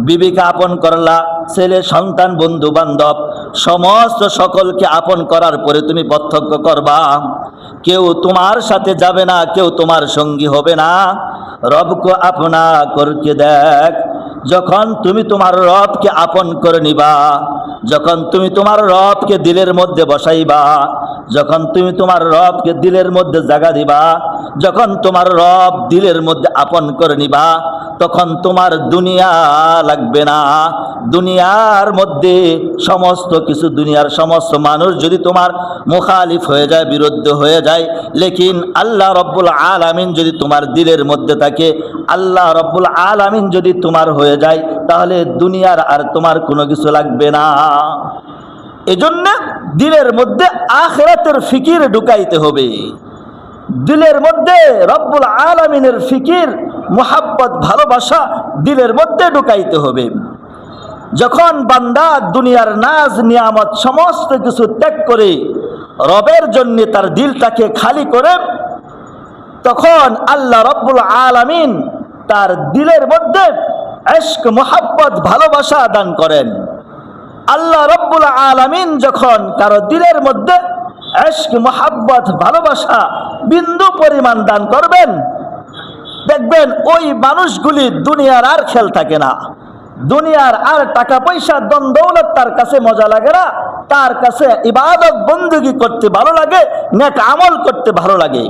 বিবিকে আপন করলা, ছেলে সন্তান বন্ধু বান্ধব সমস্ত সকলকে আপন করার পরে তুমি পার্থক্য করবা, কেউ তোমার সাথে যাবে না, কেউ তোমার সঙ্গী হবে না। রবকে আপনা করকে দেখ, যখন তুমি তোমার রবকে আপন করে নিবা, যখন তুমি তোমার রবকে দিলের মধ্যে বসাইবা, যখন তুমি তোমার রবকে দিলের মধ্যে জায়গা দিবা, যখন তোমার রব দিলের মধ্যে আপন করে নিবা, তখন তোমার দুনিয়া লাগবে না। দুনিয়ার মধ্যে সমস্ত কিছু, দুনিয়ার সমস্ত মানুষ যদি তোমার মুখালিফ হয়ে যায়, বিরুদ্ধ হয়ে যায়, লেকিন আল্লাহ রব্বুল আলামিন যদি তোমার দিলের মধ্যে থাকে, আল্লাহ রব্বুল আলামিন যদি তোমার হয়ে যায়, তাহলে দুনিয়ার আর তোমার কোনো কিছু লাগবে না। এজন্য দিলের মধ্যে আখিরাতের ফিকির ঢুকাইতে হবে, দিলের মধ্যে রব্বুল আলামিনের ফিকির, মুহাব্বত, ভালোবাসা দিলের মধ্যে ঢুকাইতে হবে। যখন বান্দা দুনিয়ার নাজ নিয়ামত সমস্ত কিছু ত্যাগ করে রবের জন্য তার দিলটাকে খালি করে, তখন আল্লাহ রব্বুল আলামিন তার দিলের মধ্যে ইশক, মুহাব্বত, ভালোবাসা দান করেন। আল্লাহ রব্বুল আলামিন যখন কারো দিলের মধ্যে ইশক, মুহাব্বত, ভালোবাসা বিন্দু পরিমাণ দান করবেন, দেখবেন ওই মানুষগুলি দুনিয়ার আর খেল থাকে না, দুনিয়ার আর টাকা পয়সা ধন দৌলত তার কাছে মজা লাগে না, তার কাছে ইবাদত বন্দেগী করতে ভালো লাগে, নেক আমল করতে ভালো লাগে।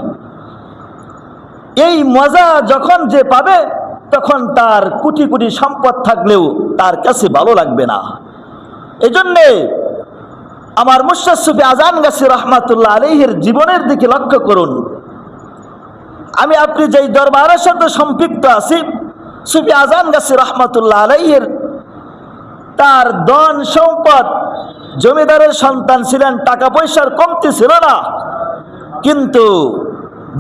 এই মজা যখন যে পাবে, তখন তার কোটি কোটি সম্পদ থাকলেও তার কাছে ভালো লাগবে না। এজন্যে আমার মুর্শিদ সুফি আজান গাছী রহমাতুল্লাহ আলাইহির জীবনের দিকে লক্ষ্য করুন। আমি আপনি যেই দরবারের সাথে সম্পৃক্ত আছি, সুফি আজান গাছী রহমাতুল্লাহ আলাইহির তার ধন সম্পদ, জমিদারের সন্তান ছিলেন, টাকা পয়সার কমতি ছিল না, কিন্তু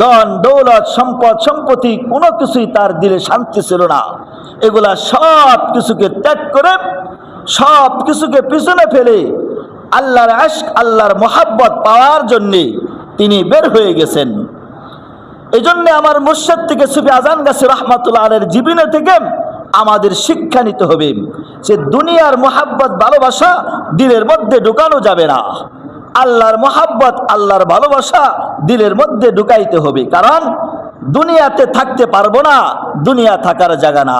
ধন দৌলত সম্পদ সম্পত্তি কোনো কিছুই তার দিলে শান্তি ছিল না। এগুলা সব কিছুকে ত্যাগ করে, সব কিছুকে পিছনে ফেলে আল্লাহর ইশক, আল্লাহর মুহাব্বত পাওয়ার জন্যে তিনি বের হয়ে গেছেন। এই জন্য আমার মুর্শিদ থেকে সুফি আজান গাছী রহমাতুল্লাহ আলাইহির জীবনী থেকে আমাদের শিক্ষা নিতে হবে যে দুনিয়ার মুহাব্বত, ভালোবাসা দিলের মধ্যে ঢুকানো যাবে না। আল্লাহর মুহাব্বত, আল্লাহর ভালোবাসা দিলের মধ্যে ঢুকাইতে হবে, কারণ দুনিয়াতে থাকতে পারবো না, দুনিয়া থাকার জায়গা না,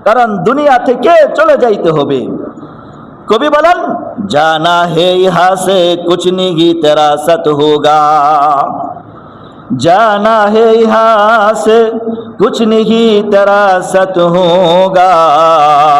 কারণ দুনিয়া থেকে চলে যাইতে হবে। কবি বলেন, জানা হে ইহা সে কুছ নিহি তেরা সত হোগা, जाना है यहाँ से कुछ नहीं तेरा सत होगा।